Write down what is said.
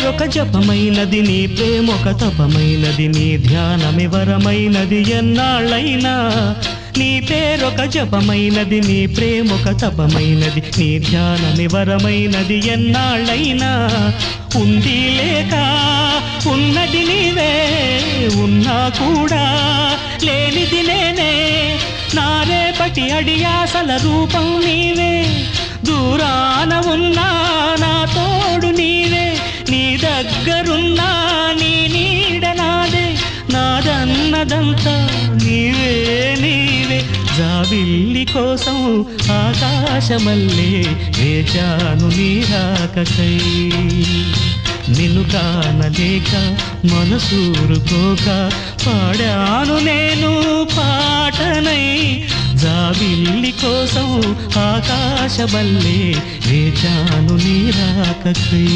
పేరొక జపమైనది నీ ప్రేమొక తపమైనది నీ ధ్యానమి వరమైనది ఎన్నాళ్ళైనా నీ పేరొక జపమైనది నీ ప్రేమొక తపమైనది నీ ధ్యానమి వరమైనది ఎన్నాళ్ళైనా ఉండి లేక ఉన్నది నీవే ఉన్నా కూడా లేనిది నేనే నా రేపటి అడియాసల రూపం నీవే దూరాన ఉన్నా నా తోడు నీవే నీ దగ్గరున్నా నీ నీడ నాదే నాదన్నదంతా నీవే నీవే జాబిల్లి కోసం ఆకాశమల్లే వేచాను నీ రాకకై నిన్ను కానలేక మనసూరుకోక పాడాను నేను పాటనై జాబిల్లి కోసం ఆకాశమల్లే వేచాను నీ రాకకై